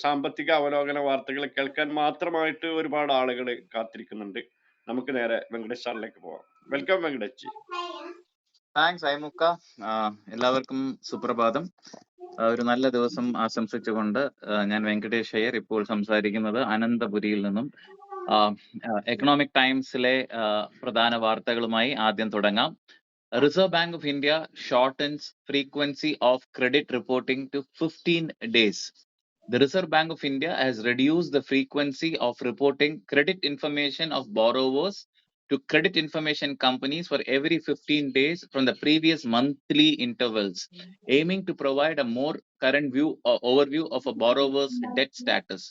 സാമ്പത്തിക അവലോകന വാർത്തകൾ കേൾക്കാൻ മാത്രമായിട്ട് ഒരുപാട് ആളുകൾ കാത്തിരിക്കുന്നുണ്ട്. നമുക്ക് നേരെ വെങ്കടേഷ് സാറിലേക്ക് പോവാം. വെൽക്കം വെങ്കടേഷ്. താങ്ക്സ് ഐമുക്ക. എല്ലാവർക്കും സുപ്രഭാതം. ഒരു നല്ല ദിവസം ആശംസിച്ചുകൊണ്ട് ഞാൻ വെങ്കടേഷ് അയ്യർ ഇപ്പോൾ സംസാരിക്കുന്നത് അനന്തപുരിയിൽ നിന്നും. എക്കണോമിക് ടൈംസിലെ പ്രധാന വാർത്തകളുമായി ആദ്യം തുടങ്ങാം. Reserve Bank of India shortens frequency of credit reporting to 15 days. The Reserve Bank of India has reduced the frequency of reporting credit information of borrowers to credit information companies for every 15 days from the previous monthly intervals, aiming to provide a more current overview of a borrower's debt status.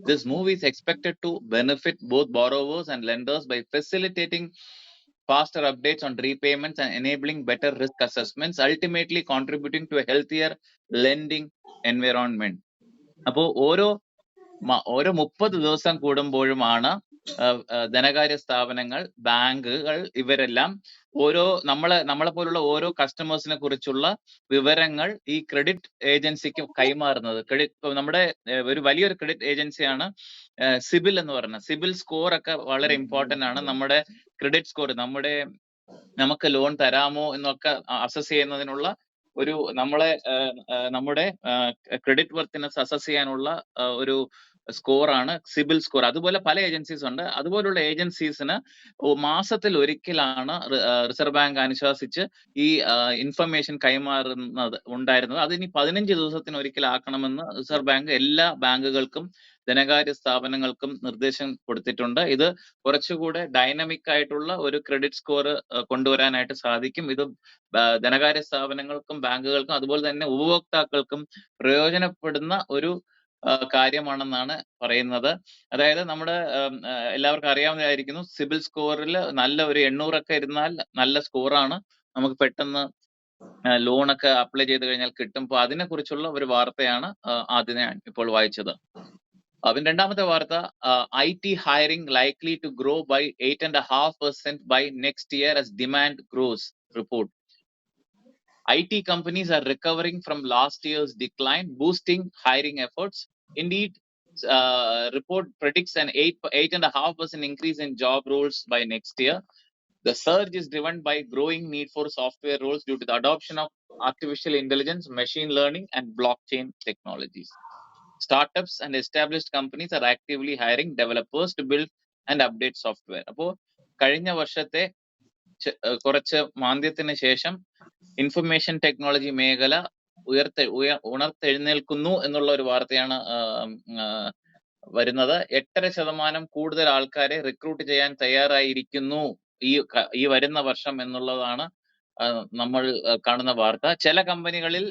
This move is expected to benefit both borrowers and lenders by facilitating faster updates on repayments and enabling better risk assessments, ultimately contributing to a healthier lending environment. അപ്പോൾ ഓരോ 30 ദിവസം കൂടുമ്പോഴുമാണ് ധനകാര്യ സ്ഥാപനങ്ങൾ, ബാങ്കുകൾ ഇവരെല്ലാം നമ്മളെ പോലുള്ള ഓരോ കസ്റ്റമേഴ്സിനെ കുറിച്ചുള്ള വിവരങ്ങൾ ഈ ക്രെഡിറ്റ് ഏജൻസിക്ക് കൈമാറുന്നത്. നമ്മുടെ ഒരു വലിയൊരു ക്രെഡിറ്റ് ഏജൻസിയാണ് സിബിൽ എന്ന് പറയുന്നത്. സിബിൽ സ്കോർ ഒക്കെ വളരെ ഇമ്പോർട്ടന്റ് ആണ്. നമ്മുടെ ക്രെഡിറ്റ് സ്കോർ, നമുക്ക് ലോൺ തരാമോ എന്നൊക്കെ അസസ് ചെയ്യുന്നതിനുള്ള നമ്മുടെ ക്രെഡിറ്റ് വർത്തിനെസ് അസസ് ചെയ്യാനുള്ള ഒരു സ്കോറാണ് സിബിൽ സ്കോർ. അതുപോലെ പല ഏജൻസീസ് ഉണ്ട്. അതുപോലുള്ള ഏജൻസീസിന് മാസത്തിൽ ഒരിക്കലാണ് റിസർവ് ബാങ്ക് അനുശാസിച്ച് ഈ ഇൻഫർമേഷൻ കൈമാറുന്നത് ഉണ്ടായിരുന്നത്. അതിനി 15 ദിവസത്തിന് ഒരിക്കലാക്കണമെന്ന് റിസർവ് ബാങ്ക് എല്ലാ ബാങ്കുകൾക്കും ധനകാര്യ സ്ഥാപനങ്ങൾക്കും നിർദ്ദേശം കൊടുത്തിട്ടുണ്ട്. ഇത് കുറച്ചുകൂടെ ഡൈനമിക് ആയിട്ടുള്ള ഒരു ക്രെഡിറ്റ് സ്കോർ കൊണ്ടുവരാനായിട്ട് സാധിക്കും. ഇത് ധനകാര്യ സ്ഥാപനങ്ങൾക്കും ബാങ്കുകൾക്കും അതുപോലെ തന്നെ ഉപഭോക്താക്കൾക്കും പ്രയോജനപ്പെടുന്ന ഒരു കാര്യമാണെന്നാണ് പറയുന്നത്. അതായത് നമ്മുടെ എല്ലാവർക്കും അറിയാവുന്നതായിരിക്കുന്നു, സിബിൽ സ്കോറിൽ നല്ല ഒരു 800 ഒക്കെ ഇരുന്നാൽ നല്ല സ്കോറാണ്. നമുക്ക് പെട്ടെന്ന് ലോണൊക്കെ അപ്ലൈ ചെയ്ത് കഴിഞ്ഞാൽ കിട്ടും. അപ്പോൾ അതിനെ കുറിച്ചുള്ള ഒരു വാർത്തയാണ് ആദ്യം ഞാൻ ഇപ്പോൾ വായിച്ചത്. പിന്നെ രണ്ടാമത്തെ വാർത്ത, IT hiring likely to grow by 8.5% by next year as demand grows, report. IT companies are recovering from last year's decline, boosting hiring efforts. Indeed, report predicts an 8.5% increase in job roles by next year. The surge is driven by growing need for software roles due to the adoption of artificial intelligence, machine learning, and blockchain technologies. Startups and established companies are actively hiring developers to build and update software. അപ്പോൾ കഴിഞ്ഞ വർഷത്തെ കുറച്ച് മാന്ദ്യത്തിന് ശേഷം information technology മേഖല ഉണർത്തെഴുന്നേൽക്കുന്നു എന്നുള്ള ഒരു വാർത്തയാണ് വരുന്നത്. 8.5% കൂടുതൽ ആൾക്കാരെ റിക്രൂട്ട് ചെയ്യാൻ തയ്യാറായിരിക്കുന്നു ഈ വരുന്ന വർഷം എന്നുള്ളതാണ് നമ്മൾ കാണുന്ന വാർത്ത. ചില കമ്പനികളിൽ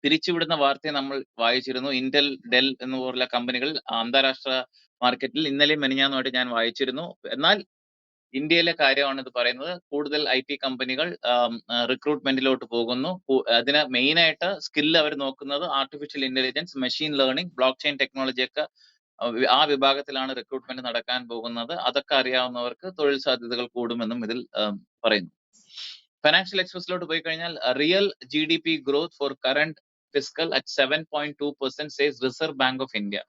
പിരിച്ചുവിടുന്ന വാർത്തയെ നമ്മൾ വായിച്ചിരുന്നു. ഇന്റൽ, ഡെൽ എന്നുപോലുള്ള കമ്പനികൾ അന്താരാഷ്ട്ര മാർക്കറ്റിൽ ഇന്നലെയും മെനിഞ്ഞാന്നുമായിട്ട് ഞാൻ വായിച്ചിരുന്നു. എന്നാൽ ഇന്ത്യയിലെ കാര്യമാണ് ഇത് പറയുന്നത്. കൂടുതൽ IT കമ്പനികൾ റിക്രൂട്ട്മെന്റിലോട്ട് പോകുന്നു. അതിന് മെയിൻ ആയിട്ട് സ്കില്ല് അവർ നോക്കുന്നത് artificial intelligence, machine learning, block chain technology ഒക്കെ ആ വിഭാഗത്തിലാണ് റിക്രൂട്ട്മെന്റ് നടക്കാൻ പോകുന്നത്. അതൊക്കെ അറിയാവുന്നവർക്ക് തൊഴിൽ സാധ്യതകൾ കൂടുമെന്നും ഇതിൽ പറയുന്നു. ഫൈനാൻഷ്യൽ എക്സ്പ്രസിലോട്ട് പോയി കഴിഞ്ഞാൽ, real GDP growth four current fiscal at 7.2% says Reserve Bank of India.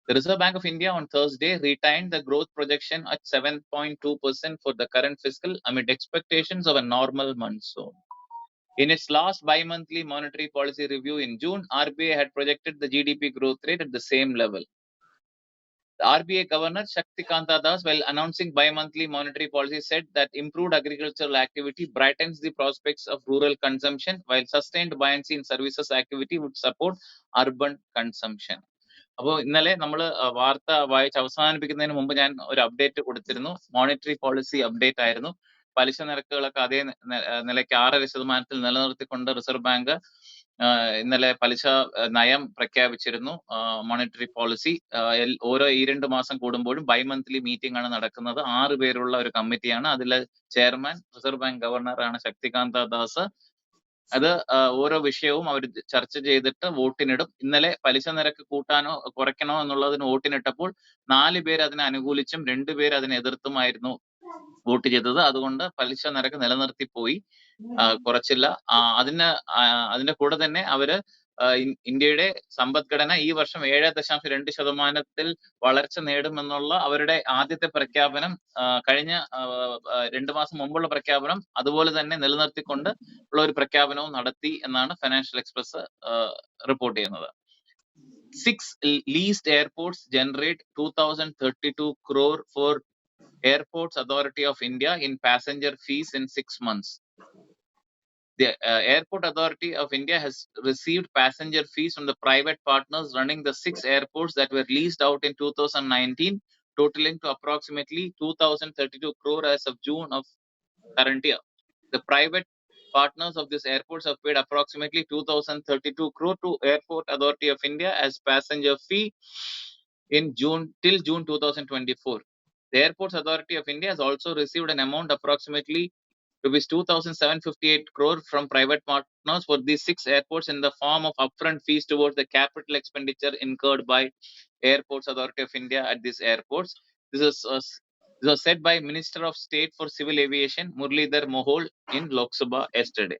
The Reserve Bank of India on Thursday retained the growth projection at 7.2% for the current fiscal amid expectations of a normal monsoon. In its last bi-monthly monetary policy review in June, RBI had projected the GDP growth rate at the same level. The RBI Governor Shaktikanta Das, while announcing bi-monthly monetary policy, said that improved agricultural activity brightens the prospects of rural consumption, while sustained buoyancy in services activity would support urban consumption. അപ്പോൾ ഇന്നലെ നമ്മൾ വാർത്ത വായിച്ച് അവസാനിപ്പിക്കുന്നതിന് മുമ്പ് ഞാൻ ഒരു update കൊടുത്തിരുന്നു. മോണിറ്ററി പോളിസി അപ്ഡേറ്റ് ആയിരുന്നു. പലിശ നിരക്കുകളൊക്കെ അതേ നിലയ്ക്ക് 6.5% നിലനിർത്തിക്കൊണ്ട് റിസർവ് ബാങ്ക് ഇന്നലെ പലിശ നയം പ്രഖ്യാപിച്ചിരുന്നു. മോണിറ്ററി പോളിസി ഓരോ 2 മാസം കൂടുമ്പോഴും ബൈമന്ത്ലി മീറ്റിംഗ് ആണ് നടക്കുന്നത്. 6 പേരുള്ള ഒരു കമ്മിറ്റിയാണ്. അതിലെ ചെയർമാൻ റിസർവ് ബാങ്ക് ഗവർണറാണ് ശക്തികാന്ത ദാസ്. അത് ഓരോ വിഷയവും അവർ ചർച്ച ചെയ്തിട്ട് വോട്ടിനിടും. ഇന്നലെ പലിശ നിരക്ക് കൂട്ടാനോ കുറയ്ക്കണോ എന്നുള്ളതിന് വോട്ടിനിട്ടപ്പോൾ 4 പേര് അതിനെ അനുകൂലിച്ചും 2 പേര് അതിനെ എതിർത്തുമായിരുന്നു വോട്ട് ചെയ്തത്. അതുകൊണ്ട് പലിശ നിരക്ക് നിലനിർത്തിപ്പോയി, കുറച്ചില്ല. അതിന്റെ കൂടെ തന്നെ അവര് ഇന്ത്യയുടെ സമ്പദ്ഘടന ഈ വർഷം 7.2% വളർച്ച നേടുമെന്നുള്ള അവരുടെ ആദ്യത്തെ പ്രഖ്യാപനം, കഴിഞ്ഞ 2 മാസം മുമ്പുള്ള പ്രഖ്യാപനം അതുപോലെ തന്നെ നിലനിർത്തിക്കൊണ്ട് ഉള്ള ഒരു പ്രഖ്യാപനവും നടത്തി എന്നാണ് ഫൈനാൻഷ്യൽ എക്സ്പ്രസ് റിപ്പോർട്ട് ചെയ്യുന്നത്. 6 leased airports generate 2032 crore for Airports Authority of India in passenger fees in 6 months. The Airport Authority of India has received passenger fees from the private partners running the 6 airports that were leased out in 2019, totaling to approximately 2032 crore as of June of current year. The private partners of these airports have paid approximately 2032 crore to Airport Authority of India as passenger fee in till June 2024. The Airports Authority of India has also received an amount approximately rupees 2,758 crore from private partners for these 6 airports in the form of upfront fees towards the capital expenditure incurred by Airports Authority of India at these airports. This was said by Minister of State for Civil Aviation Muralidhar Mohol in Lok Sabha yesterday.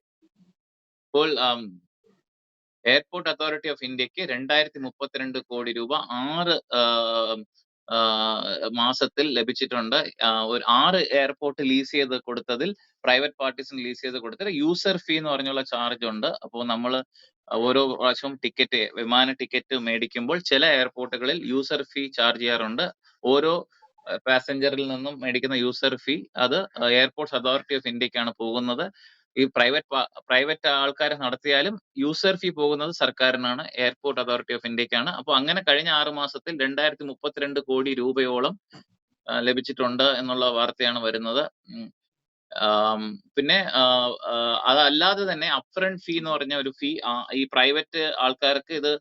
Whole airport authority of ഇന്ത്യക്ക് 2032 കോടി രൂപ 6 മാസത്തിൽ ലഭിച്ചിട്ടുണ്ട്. ഒരു 6 airport lease ചെയ്ത് കൊടുത്തതിൽ, private പാർട്ടീസിന് lease ചെയ്ത് കൊടുത്തതിൽ user ഫീ എന്ന് പറഞ്ഞുള്ള ചാർജ് ഉണ്ട്. അപ്പോൾ നമ്മൾ ഓരോ പ്രാവശ്യവും വിമാന ടിക്കറ്റ് മേടിക്കുമ്പോൾ ചില എയർപോർട്ടുകളിൽ യൂസർ ഫീ ചാർജ് ചെയ്യാറുണ്ട്. ഓരോ പാസഞ്ചറിൽ നിന്നും മേടിക്കുന്ന യൂസർ ഫീ അത് എയർപോർട്ട്സ് അതോറിറ്റി ഓഫ് ഇന്ത്യക്കാണ് പോകുന്നത്. ഈ പ്രൈവറ്റ് ആൾക്കാരെ നടത്തിയാലും യൂസർ ഫീ പോകുന്നത് സർക്കാരിനാണ്, എയർപോർട്ട് അതോറിറ്റി ഓഫ് ഇന്ത്യക്കാണ്. അപ്പൊ അങ്ങനെ കഴിഞ്ഞ 6 മാസത്തിൽ 2032 കോടി രൂപയോളം ലഭിച്ചിട്ടുണ്ട് എന്നുള്ള വാർത്തയാണ് വരുന്നത്. പിന്നെ അതല്ലാതെ തന്നെ അപ്ഫ്രണ്ട് ഫീ എന്ന് പറഞ്ഞ ഒരു ഫീ ഈ പ്രൈവറ്റ് ആൾക്കാർക്ക് ഇത്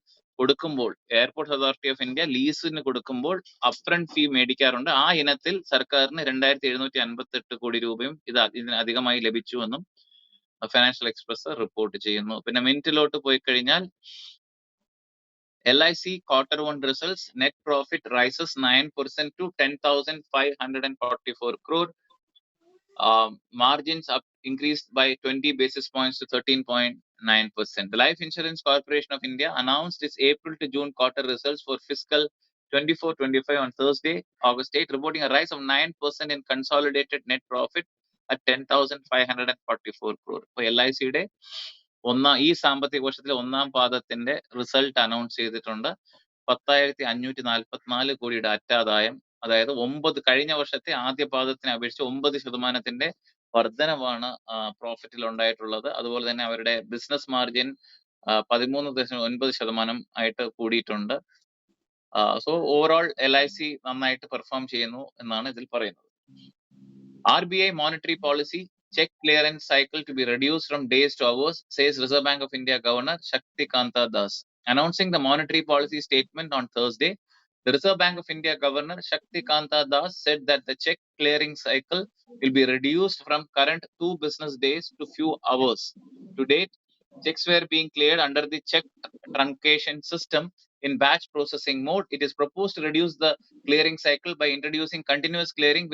കൊടുക്കുമ്പോൾ, എയർപോർട്ട് അതോറിറ്റി ഓഫ് ഇന്ത്യ ലീസിന് കൊടുക്കുമ്പോൾ അപ്ഫ്രണ്ട് ഫീ മേടിക്കാറുണ്ട്. ആ ഇനത്തിൽ സർക്കാരിന് 2758 കോടി രൂപയും ഇതിന് അധികമായി ലഭിച്ചുവെന്നും ഫൈനാൻഷ്യൽ എക്സ്പ്രസ് റിപ്പോർട്ട് ചെയ്യുന്നു. പിന്നെ മിനിറ്റിലോട്ട് പോയി കഴിഞ്ഞാൽ LIC Q1 results, net profit rises 9% to 10,544 crore. Margins increased by 20 basis points to 13.9%. The Life Insurance Corporation of India announced its April to June quarter results for fiscal 24-25 on Thursday, August 8, reporting a rise of 9% in consolidated net profit at 10,544 crore. ഇപ്പോൾ LICയുടെ ഈ സാമ്പത്തിക വർഷത്തിലെ ഒന്നാം പാദത്തിന്റെ result announce ചെയ്തിട്ടുണ്ട്. 10,544 കോടിയുടെ അറ്റാദായം, അതായത് കഴിഞ്ഞ വർഷത്തെ ആദ്യ പാദത്തിനെ അപേക്ഷിച്ച് 9% വർധനവാണ് പ്രോഫിറ്റിൽ ഉണ്ടായിട്ടുള്ളത്. അതുപോലെ തന്നെ അവരുടെ ബിസിനസ് മാർജിൻ 13.9% ആയിട്ട് കൂടിയിട്ടുണ്ട്. സോ ഓവറോൾ LIC നന്നായിട്ട് പെർഫോം ചെയ്യുന്നു എന്നാണ് ഇതിൽ പറയുന്നത്. RBI monetary policy check clearance cycle to be reduced from days to hours, says Reserve Bank of India Governor Shaktikanta Das. Announcing the monetary policy statement on Thursday, the Reserve Bank of India Governor Shaktikanta Das said that the check clearing cycle will be reduced from current 2 business days to few hours. To date, checks were being cleared under the check truncation system in batch processing mode. It is proposed to reduce the clearing cycle by introducing continuous clearing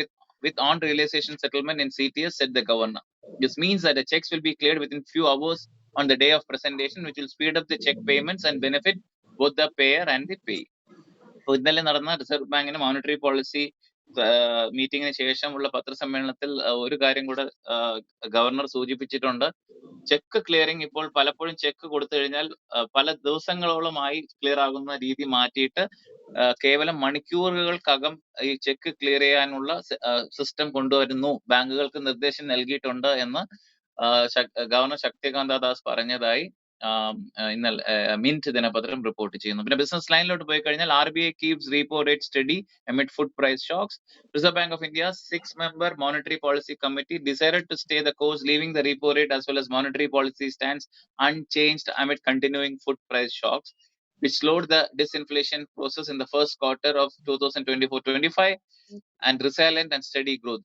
with on realization settlement in CTS, said the governor. This means that the checks will be cleared within few hours on the day of presentation, which will speed up the check payments and benefit both the payer and the payee. ഇന്നലെ നടന്ന reserve ബാങ്കിന്റെ monetary policy മീറ്റിംഗിന് ശേഷമുള്ള പത്രസമ്മേളനത്തിൽ ഒരു കാര്യം കൂടെ governor സൂചിപ്പിച്ചിട്ടുണ്ട്. Check clearing ഇപ്പോൾ പലപ്പോഴും ചെക്ക് കൊടുത്തു കഴിഞ്ഞാൽ പല ദിവസങ്ങളോളമായി ക്ലിയർ ആകുന്ന രീതി മാറ്റിയിട്ട് കേവലം മണിക്കൂറുകൾക്കകം ഈ ചെക്ക് ക്ലിയർ ചെയ്യാനുള്ള സിസ്റ്റം കൊണ്ടുവരുന്നു, ബാങ്കുകൾക്ക് നിർദ്ദേശം നൽകിയിട്ടുണ്ട് എന്ന് ഗവർണർ ശക്തികാന്ത ദാസ് പറഞ്ഞതായി ഇന്നലെ മിന്റ് ദിനപത്രം റിപ്പോർട്ട് ചെയ്യുന്നു. പിന്നെ ബിസിനസ് ലൈനിലോട്ട് പോയി കഴിഞ്ഞാൽ RBI keeps repo rate steady amid food price shocks. Reserve Bank of India's 6-member monetary policy committee decided to stay the course, leaving the repo rate as well as monetary policy stance unchanged amid continuing food price shocks, which slowed the disinflation process in the first quarter of 2024-25 and resilient and steady growth.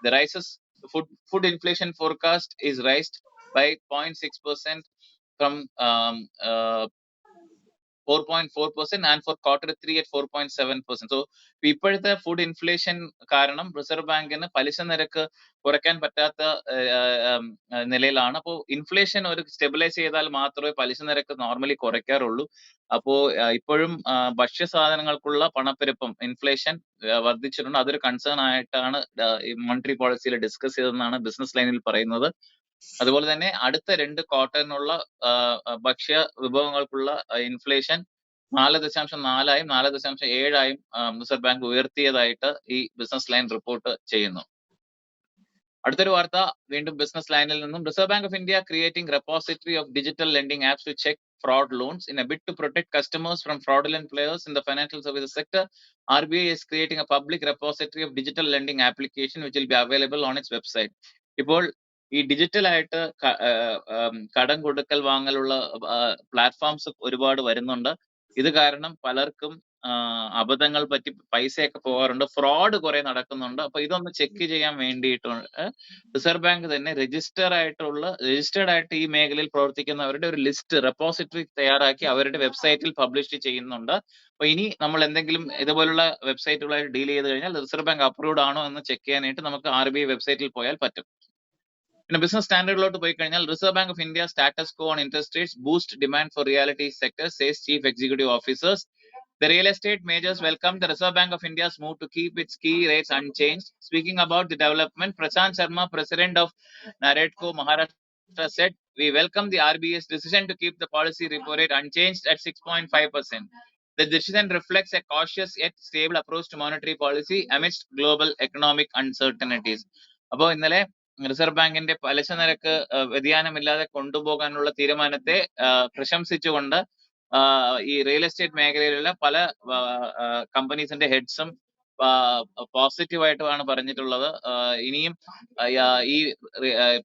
The food inflation forecast is raised by 0.6% from 4.4% and for Q3 at 4.7%. So ഇപ്പോഴത്തെ food inflation കാരണം reserve ബാങ്കിന് പലിശ നിരക്ക് കുറയ്ക്കാൻ പറ്റാത്ത നിലയിലാണ്. അപ്പോൾ inflation ഒരു സ്റ്റെബിലൈസ് ചെയ്താൽ മാത്രമേ പലിശ നിരക്ക് നോർമലി കുറയ്ക്കാറുള്ളൂ. അപ്പോ ഇപ്പോഴും ഭക്ഷ്യ സാധനങ്ങൾക്കുള്ള പണപ്പെരുപ്പം ഇൻഫ്ലേഷൻ വർദ്ധിച്ചിട്ടുണ്ട്. അതൊരു കൺസേൺ ആയിട്ടാണ് മോണിറ്ററി പോളിസിയിൽ ഡിസ്കസ് ചെയ്തതെന്നാണ് ബിസിനസ് ലൈനിൽ പറയുന്നത്. അതുപോലെ തന്നെ അടുത്ത 2 ക്വാർട്ടറിനുള്ള ഭക്ഷ്യ വിഭവങ്ങൾക്കുള്ള ഇൻഫ്ലേഷൻ 4.4 4.7 റിസർവ് ബാങ്ക് ഉയർത്തിയതായിട്ട് ഈ ബിസിനസ് ലൈൻ റിപ്പോർട്ട് ചെയ്യുന്നു. അടുത്തൊരു വാർത്ത വീണ്ടും ബിസിനസ് ലൈനിൽ നിന്നും. Reserve bank of India creating repository of digital lending apps to check fraud loans in a bid to protect customers from fraudulent players in the financial services sector. RBI is creating a public repository of digital lending application which will be available on its website. ഇപ്പോൾ ഈ digital ആയിട്ട് കടം കൊടുക്കൽ വാങ്ങലുള്ള platforms ഒരുപാട് വരുന്നുണ്ട്. ഇത് കാരണം പലർക്കും അബദ്ധങ്ങൾ പറ്റി പൈസയൊക്കെ പോകാറുണ്ട്, ഫ്രോഡ് കുറെ നടക്കുന്നുണ്ട്. അപ്പൊ ഇതൊന്ന് ചെക്ക് ചെയ്യാൻ വേണ്ടിയിട്ട് റിസർവ് ബാങ്ക് തന്നെ രജിസ്റ്റേർഡ് ആയിട്ട് ഈ മേഖലയിൽ പ്രവർത്തിക്കുന്നവരുടെ ഒരു ലിസ്റ്റ് റെപ്പോസിറ്ററി തയ്യാറാക്കി അവരുടെ വെബ്സൈറ്റിൽ പബ്ലിഷ് ചെയ്യുന്നുണ്ട്. അപ്പൊ ഇനി നമ്മൾ എന്തെങ്കിലും ഇതുപോലുള്ള വെബ്സൈറ്റുകളായിട്ട് ഡീൽ ചെയ്ത് കഴിഞ്ഞാൽ റിസർവ് ബാങ്ക് അപ്രൂവ്ഡ് ആണോ എന്ന് ചെക്ക് ചെയ്യാനായിട്ട് നമുക്ക് RBI വെബ്സൈറ്റിൽ പോയാൽ പറ്റും. പിന്നെ ബിസിനസ് സ്റ്റാൻഡേർഡിലോട്ട് പോയി കഴിഞ്ഞാൽ reserve bank of India status co on interest rates boost demand for reality sector says chief executive officers. The real estate majors welcome the Reserve Bank of India's move to keep its key rates unchanged. Speaking about the development, Prashant Sharma, president of Naredco Maharashtra, said, "We welcome the RBI's decision to keep the policy repo rate unchanged at 6.5%. The decision reflects a cautious yet stable approach to monetary policy amidst global economic uncertainties." അപ്പോൾ ഇന്നലെ reserve ബാങ്കിന്റെ പലിശ നിരക്ക് വ്യതിയാനമില്ലാതെ കൊണ്ടുപോകാനുള്ള തീരുമാനത്തെ പ്രശംസിച്ചുകൊണ്ട് ഈ real estate മേഖലയിലുള്ള പല കമ്പനീസിന്റെ ഹെഡ്സും പോസിറ്റീവായിട്ടാണ് പറഞ്ഞിട്ടുള്ളത്. ഇനിയും ഈ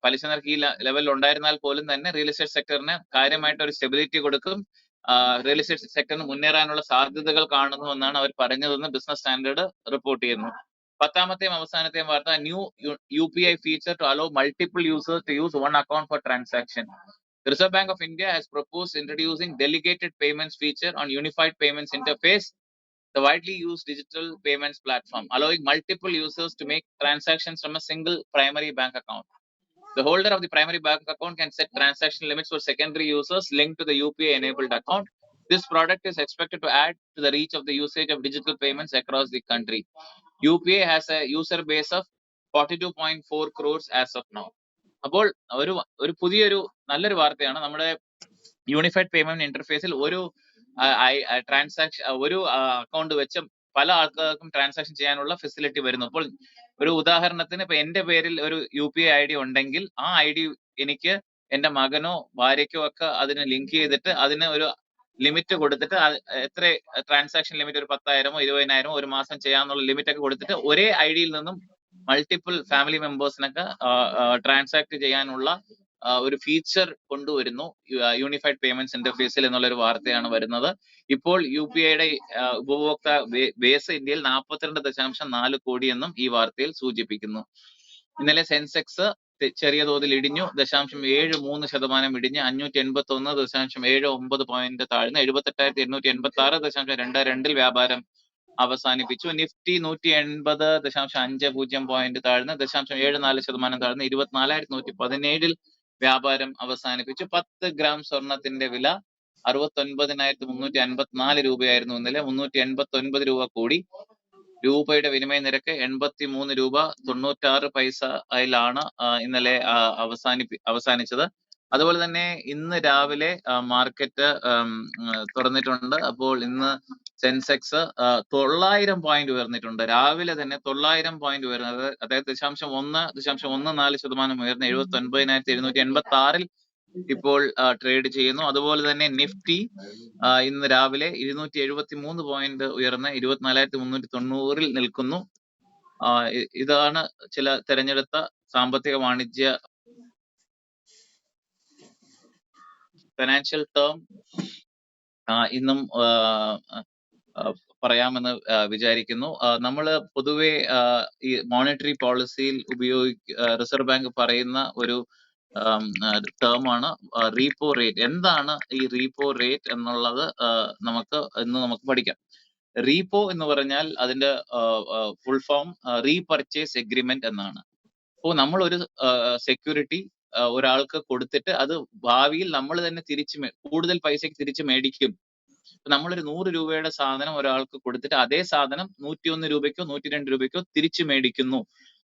പലിശ നിരക്ക് ഈ ലെവലിൽ ഉണ്ടായിരുന്നാൽ പോലും തന്നെ റിയൽ എസ്റ്റേറ്റ് സെക്ടറിന് കാര്യമായിട്ട് ഒരു സ്റ്റെബിലിറ്റി കൊടുക്കും, റിയൽ എസ്റ്റേറ്റ് സെക്ടറിന് മുന്നേറാനുള്ള സാധ്യതകൾ കാണുന്നു എന്നാണ് അവർ പറഞ്ഞതെന്ന് ബിസിനസ് സ്റ്റാൻഡേർഡ് റിപ്പോർട്ട് ചെയ്യുന്നു. 10ാമത്തെയും അവസാനത്തെയും വാർത്ത, new UPI feature to allow multiple users to use one account for transaction. The Reserve Bank of India has proposed introducing delegated payments feature on Unified Payments Interface, the widely used digital payments platform, allowing multiple users to make transactions from a single primary bank account. The holder of the primary bank account can set transaction limits for secondary users linked to the UPI-enabled account. This product is expected to add to the reach of the usage of digital payments across the country. UPI has a user base of 42.4 crores as of now. അപ്പോൾ ഒരു പുതിയൊരു നല്ലൊരു വാർത്തയാണ്. നമ്മുടെ unified payment ഇന്റർഫേസിൽ ഒരു ഒരു account വെച്ച് പല ആൾക്കാർക്കും ട്രാൻസാക്ഷൻ ചെയ്യാനുള്ള ഫെസിലിറ്റി വരുന്നു. അപ്പോൾ ഒരു ഉദാഹരണത്തിന് ഇപ്പൊ എന്റെ പേരിൽ ഒരു UPI ID ഉണ്ടെങ്കിൽ ആ ID എനിക്ക് എന്റെ മകനോ ഭാര്യയ്ക്കോ ഒക്കെ അതിന് ലിങ്ക് ചെയ്തിട്ട് അതിന് ഒരു ലിമിറ്റ് കൊടുത്തിട്ട് എത്ര ട്രാൻസാക്ഷൻ ലിമിറ്റ്, ഒരു 10,000 20,000 ഒരു മാസം ചെയ്യാന്നുള്ള ലിമിറ്റ് ഒക്കെ കൊടുത്തിട്ട് ഒരേ ഐഡിയിൽ നിന്നും മൾട്ടിപ്പിൾ ഫാമിലി മെമ്പേഴ്സിനൊക്കെ ട്രാൻസാക്ട് ചെയ്യാനുള്ള ഒരു ഫീച്ചർ കൊണ്ടുവരുന്നു യൂണിഫൈഡ് പേയ്മെന്റ്സ് ഇന്റർഫേസിൽ എന്നുള്ളൊരു വാർത്തയാണ് വരുന്നത്. ഇപ്പോൾ UPIയുടെ ഉപഭോക്തൃ ബേസ് ഇന്ത്യയിൽ 42.4 കോടി എന്നും ഈ വാർത്തയിൽ സൂചിപ്പിക്കുന്നു. ഇന്നലെ സെൻസെക്സ് ചെറിയ തോതിൽ ഇടിഞ്ഞു, 0.73% ഇടിഞ്ഞ് 581.79 പോയിന്റ് താഴ്ന്ന് 78,886.22 വ്യാപാരം അവസാനിപ്പിച്ചു. നിഫ്റ്റി 180.50 പോയിന്റ് താഴ്ന്ന് 0.74% താഴ്ന്ന് 24,117 വ്യാപാരം അവസാനിപ്പിച്ചു. 10 ഗ്രാം സ്വർണത്തിന്റെ വില 69,354 രൂപയായിരുന്നു ഇന്നലെ, 389 രൂപ കൂടി. രൂപയുടെ വിനിമയ നിരക്ക് 83 രൂപ 96 പൈസയിലാണ് ഇന്നലെ അവസാനിച്ചത്. അതുപോലെ തന്നെ ഇന്ന് രാവിലെ മാർക്കറ്റ് തുറന്നിട്ടുണ്ട്. അപ്പോൾ ഇന്ന് സെൻസെക്സ് 900 പോയിന്റ് ഉയർന്നിട്ടുണ്ട്. രാവിലെ തന്നെ 900 പോയിന്റ് ഉയർന്നത്, അതായത് 0.14% ഉയർന്ന് 79,786 ഇപ്പോൾ ട്രേഡ് ചെയ്യുന്നു. അതുപോലെ തന്നെ നിഫ്റ്റി ഇന്ന് രാവിലെ 273 പോയിന്റ് ഉയർന്ന് 24,390 നിൽക്കുന്നു. ഇതാണ് ചില തെരഞ്ഞെടുത്ത സാമ്പത്തിക വാണിജ്യ ഫിനാൻഷ്യൽ ടേം ഇന്നും പറയാമെന്ന് വിചാരിക്കുന്നു. നമ്മൾ പൊതുവെ ഈ മോണിറ്ററി പോളിസിയിൽ റിസർവ് ബാങ്ക് പറയുന്ന ഒരു ടേം ആണ് റീപ്പോ റേറ്റ്. എന്താണ് ഈ റീപ്പോ റേറ്റ് എന്നുള്ളത് നമുക്ക് പഠിക്കാം. റീപ്പോ എന്ന് പറഞ്ഞാൽ അതിന്റെ ഫുൾ ഫോം റീപർച്ചേസ് എഗ്രിമെന്റ് എന്നാണ്. അപ്പോൾ നമ്മൾ ഒരു സെക്യൂരിറ്റി ഒരാൾക്ക് കൊടുത്തിട്ട് അത് ഭാവിയിൽ നമ്മൾ തന്നെ കൂടുതൽ പൈസക്ക് തിരിച്ച് മേടിക്കും. നമ്മളൊരു 100 രൂപയുടെ സാധനം ഒരാൾക്ക് കൊടുത്തിട്ട് അതേ സാധനം 101 രൂപയ്ക്കോ 102 രൂപയ്ക്കോ തിരിച്ചു മേടിക്കുന്നു.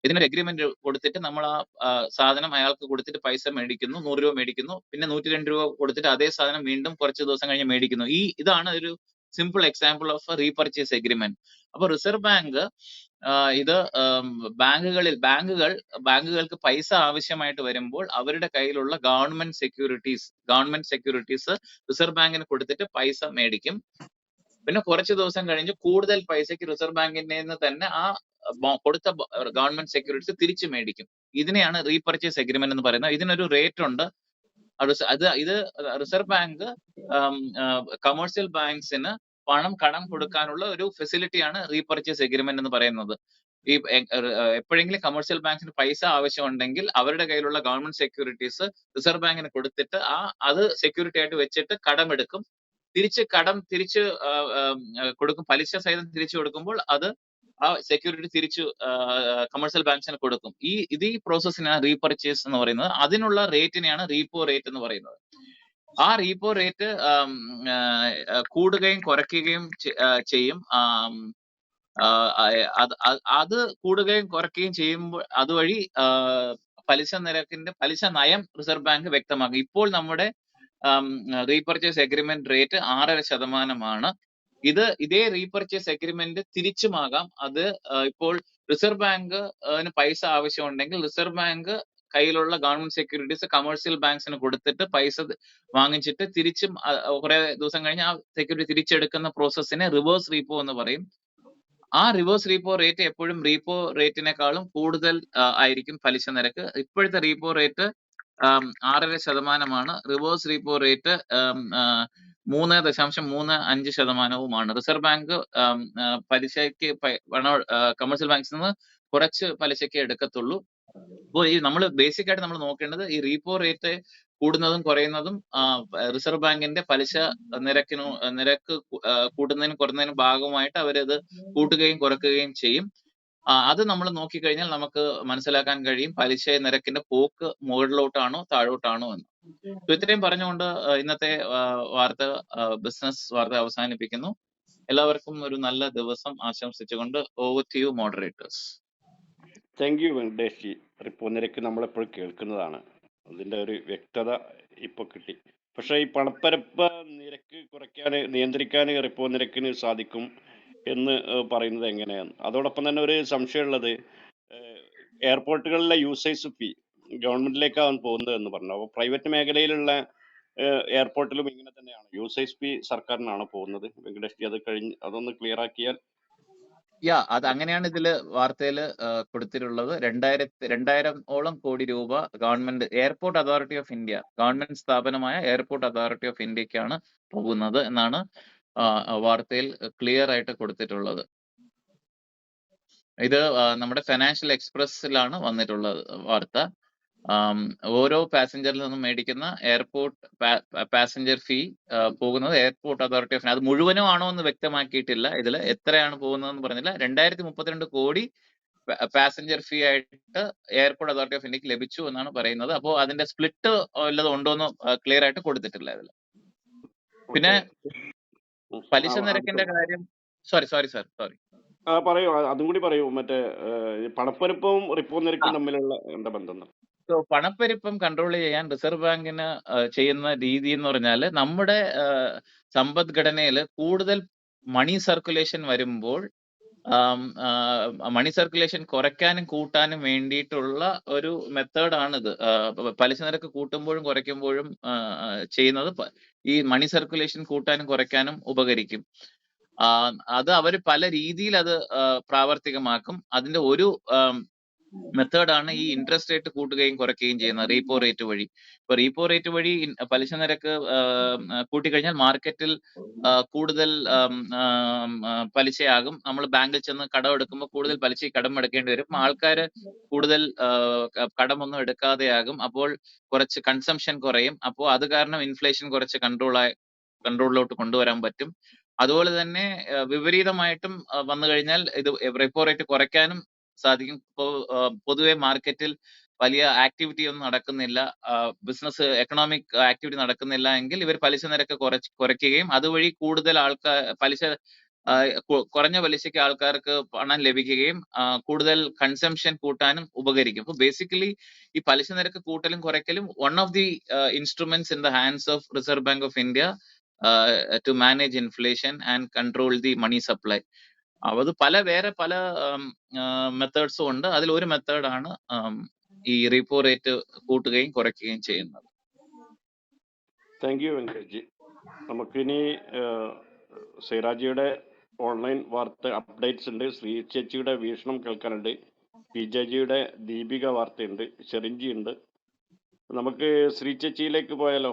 ഇതിനൊരു എഗ്രിമെന്റ് കൊടുത്തിട്ട് നമ്മൾ ആ സാധനം അയാൾക്ക് കൊടുത്തിട്ട് പൈസ മേടിക്കുന്നു, 100 രൂപ മേടിക്കുന്നു, പിന്നെ 102 രൂപ കൊടുത്തിട്ട് അതേ സാധനം വീണ്ടും കുറച്ച് ദിവസം കഴിഞ്ഞ് മേടിക്കുന്നു. ഇതാണ് ഒരു simple example of repurchase agreement. അപ്പൊ റിസർവ് ബാങ്ക് ഇത് ബാങ്കുകൾക്ക് പൈസ ആവശ്യമായിട്ട് വരുമ്പോൾ അവരുടെ കയ്യിലുള്ള ഗവൺമെന്റ് സെക്യൂരിറ്റീസ് റിസർവ് ബാങ്കിന് കൊടുത്തിട്ട് പൈസ മേടിക്കും. പിന്നെ കുറച്ച് ദിവസം കഴിഞ്ഞ് കൂടുതൽ പൈസക്ക് റിസർവ് ബാങ്കിന്റെ തന്നെ ആ കൊടുത്ത ഗവൺമെന്റ് സെക്യൂരിറ്റീസ് തിരിച്ചു മേടിക്കും. ഇതിനെയാണ് റീപർച്ചേസ് എഗ്രിമെന്റ് എന്ന് പറയുന്നത്. ഇതിനൊരു റേറ്റ് ഉണ്ട്. ഇത് റിസർവ് ബാങ്ക് കമേഴ്സ്യൽ ബാങ്ക്സിന് കടം കൊടുക്കാനുള്ള ഒരു ഫെസിലിറ്റിയാണ് റീപർച്ചേസ് എഗ്രിമെന്റ് എന്ന് പറയുന്നത്. എപ്പോഴെങ്കിലും കമേഴ്സ്യൽ ബാങ്ക്സിന് പൈസ ആവശ്യമുണ്ടെങ്കിൽ അവരുടെ കയ്യിലുള്ള ഗവൺമെന്റ് സെക്യൂരിറ്റീസ് റിസർവ് ബാങ്കിന് കൊടുത്തിട്ട് അത് സെക്യൂരിറ്റി ആയിട്ട് വെച്ചിട്ട് കടമെടുക്കും. തിരിച്ച് കൊടുക്കും. പലിശ സഹിതം തിരിച്ചു കൊടുക്കുമ്പോൾ അത് ആ സെക്യൂരിറ്റി തിരിച്ചു കമേഴ്സ്യൽ ബാങ്ക്സിന് കൊടുക്കും. ഈ പ്രോസസ്സിനാണ് റീപർച്ചേസ് എന്ന് പറയുന്നത്. അതിനുള്ള റേറ്റിനെയാണ് റീപ്പോ റേറ്റ് എന്ന് പറയുന്നത്. ആ റീപ്പോ റേറ്റ് കൂടുകയും കുറയ്ക്കുകയും ചെയ്യും. അത് കൂടുകയും കുറയ്ക്കുകയും ചെയ്യുമ്പോൾ അതുവഴി പലിശ നയം റിസർവ് ബാങ്ക് വ്യക്തമാക്കും. ഇപ്പോൾ നമ്മുടെ റീപർച്ചേസ് എഗ്രിമെന്റ് റേറ്റ് 6.5%. ഇതേ റീപർച്ചേസ് എഗ്രിമെന്റ് തിരിച്ചുമാകാം. അത് ഇപ്പോൾ റിസർവ് ബാങ്ക് പൈസ ആവശ്യമുണ്ടെങ്കിൽ റിസർവ് ബാങ്ക് കയ്യിലുള്ള ഗവൺമെന്റ് സെക്യൂരിറ്റീസ് കമേഴ്സ്യൽ ബാങ്ക്സിന് കൊടുത്തിട്ട് പൈസ വാങ്ങിച്ചിട്ട് തിരിച്ചും കുറെ ദിവസം കഴിഞ്ഞ് ആ സെക്യൂരിറ്റി തിരിച്ചെടുക്കുന്ന പ്രോസസ്സിനെ റിവേഴ്സ് റീപ്പോ എന്ന് പറയും. ആ റിവേഴ്സ് റീപ്പോ റേറ്റ് എപ്പോഴും റീപ്പോ റേറ്റിനേക്കാളും കൂടുതൽ ആയിരിക്കും പലിശ നിരക്ക്. ഇപ്പോഴത്തെ repo rate 6.5%. Reverse repo rate 3.35%. Reserve bank പലിശയ്ക്ക് കമേഴ്സ്യൽ ബാങ്ക്സിൽ നിന്ന് കുറച്ച് പലിശയ്ക്ക് എടുക്കത്തുള്ളൂ. അപ്പോൾ നമ്മൾ ബേസിക് ആയിട്ട് നമ്മൾ നോക്കേണ്ടത് ഈ റീപ്പോ റേറ്റ് കൂടുന്നതും കുറയുന്നതും റിസർവ് ബാങ്കിന്റെ പലിശ നിരക്ക് കൂട്ടുന്നതിനും കുറയുന്നതിനും ഭാഗമായിട്ട് അവരത് കൂട്ടുകയും കുറയ്ക്കുകയും ചെയ്യും. അത് നമ്മൾ നോക്കിക്കഴിഞ്ഞാൽ നമുക്ക് മനസ്സിലാക്കാൻ കഴിയും പലിശ നിരക്കിന്റെ പോക്ക് മുകളിലോട്ടാണോ താഴോട്ടാണോ എന്ന്. ഇത്രയും പറഞ്ഞുകൊണ്ട് ഇന്നത്തെ ബിസിനസ് വാർത്ത അവസാനിപ്പിക്കുന്നു. എല്ലാവർക്കും ഒരു നല്ല ദിവസം ആശംസിച്ചുകൊണ്ട് over to you moderators. Thank you Venkatesh ji. Repo നിരക്ക് നമ്മളെപ്പോഴും കേൾക്കുന്നതാണ്, അതിന്റെ ഒരു വ്യക്തത ഇപ്പൊ കിട്ടി. പക്ഷെ ഈ പണപ്പെരുപ്പ നിരക്ക് നിയന്ത്രിക്കാൻ റിപ്പോ നിരക്കിന് സാധിക്കും എന്ന് പറയുന്നത് എങ്ങനെയാണ്? അതോടൊപ്പം തന്നെ ഒരു സംശയമുള്ളത്, എയർപോർട്ടുകളിലെ യൂസേജ് ഫീ ഗവൺമെന്റിലേക്കാണ് പോകുന്നത് എന്ന് പറഞ്ഞു. അപ്പോൾ പ്രൈവറ്റ് മേഖലയിലുള്ള എയർപോർട്ടിലും ഇങ്ങനെ തന്നെയാണ്, യൂസേജ് ഫീ സർക്കാരിനാണ് പോകുന്നത്. വെങ്കടേഷ് ജി അതൊന്ന് ക്ലിയർ ആക്കിയാൽ. അത് അങ്ങനെയാണ് ഇതില് വാർത്തയിൽ കൊടുത്തിട്ടുള്ളത്. 2000 കോടി രൂപ government airport authority of India, government സ്ഥാപനമായ എയർപോർട്ട് അതോറിറ്റി ഓഫ് ഇന്ത്യക്കാണ് പോകുന്നത് എന്നാണ് വാർത്തയിൽ ക്ലിയർ ആയിട്ട് കൊടുത്തിട്ടുള്ളത്. ഇത് നമ്മുടെ ഫിനാൻഷ്യൽ എക്സ്പ്രസിലാണ് വന്നിട്ടുള്ളത് വാർത്ത. ഓരോ പാസഞ്ചറിൽ നിന്നും മേടിക്കുന്ന എയർപോർട്ട് പാസഞ്ചർ ഫീ പോകുന്നത് എയർപോർട്ട് അതോറിറ്റി ഓഫ് ഇന്ത്യ. അത് മുഴുവനും ആണോ എന്ന് വ്യക്തമാക്കിയിട്ടില്ല. ഇതിൽ എത്രയാണ് പോകുന്നതെന്ന് പറഞ്ഞില്ല. 2032 കോടി പാസഞ്ചർ ഫീ ആയിട്ട് എയർപോർട്ട് അതോറിറ്റി ഓഫ് ഇന്ത്യക്ക് ലഭിച്ചു എന്നാണ് പറയുന്നത്. അപ്പോൾ അതിന്റെ സ്പ്ലിറ്റ് വല്ലതും ഉണ്ടോന്ന് ക്ലിയർ ആയിട്ട് കൊടുത്തിട്ടില്ല ഇതിൽ. പിന്നെ പലിശ നിരക്കിന്റെ കാര്യം സോറി പറയൂ, അതും കൂടി പറയൂ. മറ്റേ പണപ്പെരുപ്പവും റിപ്പോ നിരക്കും തമ്മിലുള്ള എന്താ ബന്ധം? പണപ്പെരുപ്പം കൺട്രോൾ ചെയ്യാൻ റിസർവ് ബാങ്കിന് ചെയ്യുന്ന രീതി എന്ന് പറഞ്ഞാൽ, നമ്മുടെ സമ്പദ്ഘടനയിൽ കൂടുതൽ മണി സർക്കുലേഷൻ വരുമ്പോൾ മണി സർക്കുലേഷൻ കുറയ്ക്കാനും കൂട്ടാനും വേണ്ടിയിട്ടുള്ള ഒരു മെത്തേഡാണിത്. പലിശ നിരക്ക് കൂട്ടുമ്പോഴും കുറയ്ക്കുമ്പോഴും ചെയ്യുന്നത് ഈ മണി സർക്കുലേഷൻ കൂട്ടാനും കുറയ്ക്കാനും ഉപകരിക്കും. അത് അവർ പല രീതിയിൽ അത് പ്രാവർത്തികമാക്കും. അതിന്റെ ഒരു മെത്തേഡാണ് ഈ ഇൻട്രസ്റ്റ് റേറ്റ് കൂട്ടുകയും കുറയ്ക്കുകയും ചെയ്യുന്നത് റീപ്പോ റേറ്റ് വഴി. ഇപ്പൊ റീപ്പോ റേറ്റ് വഴി പലിശ നിരക്ക് കൂട്ടിക്കഴിഞ്ഞാൽ മാർക്കറ്റിൽ കൂടുതൽ പലിശയാകും. നമ്മൾ ബാങ്കിൽ ചെന്ന് കടം എടുക്കുമ്പോൾ കൂടുതൽ പലിശ കടം എടുക്കേണ്ടി വരും. ആൾക്കാർ കൂടുതൽ കടമൊന്നും എടുക്കാതെയാകും. അപ്പോൾ കുറച്ച് കൺസംഷൻ കുറയും. അപ്പോൾ അത് കാരണം ഇൻഫ്ലേഷൻ കുറച്ച് കൺട്രോളിലോട്ട് കൊണ്ടുവരാൻ പറ്റും. അതുപോലെ തന്നെ വിപരീതമായിട്ടും വന്നു കഴിഞ്ഞാൽ ഇത് റെപ്പോ റേറ്റ് കുറയ്ക്കാനും സാധിക്കും. ഇപ്പോൾ പൊതുവെ മാർക്കറ്റിൽ വലിയ ആക്ടിവിറ്റി ഒന്നും നടക്കുന്നില്ല, ബിസിനസ് എക്കണോമിക് ആക്ടിവിറ്റി നടക്കുന്നില്ല എങ്കിൽ ഇവർ പലിശ നിരക്ക് കുറയ്ക്കുകയും അതുവഴി കൂടുതൽ പലിശ കുറഞ്ഞ പലിശയ്ക്ക് ആൾക്കാർക്ക് പണം ലഭിക്കുകയും കൂടുതൽ കൺസംഷൻ കൂട്ടാനും ഉപകരിക്കും. അപ്പൊ ബേസിക്കലി ഈ പലിശ നിരക്ക് കൂട്ടലും കുറയ്ക്കലും one of the instruments in the hands of reserve bank of India to manage inflation and control the money supply. അത് വേറെ പല മെത്തേഡ്സും ഉണ്ട്. അതിൽ ഒരു മെത്തേഡാണ് ഈ റീപ്പോ റേറ്റ് കൂട്ടുകയും കുറയ്ക്കുകയും ചെയ്യുന്നത്. Thank you Venkatesh. നമുക്കിനി സൈറാജിയുടെ ഓൺലൈൻ വാർത്ത അപ്ഡേറ്റ്സ് ഉണ്ട്, ശ്രീ ചേച്ചിയുടെ വീക്ഷണം കേൾക്കാനുണ്ട്, പി ജെ ജിയുടെ ദീപിക വാർത്തയുണ്ട്, ഷെറിൻജി ഉണ്ട്. നമുക്ക് ശ്രീ ചേച്ചിയിലേക്ക് പോയാലോ?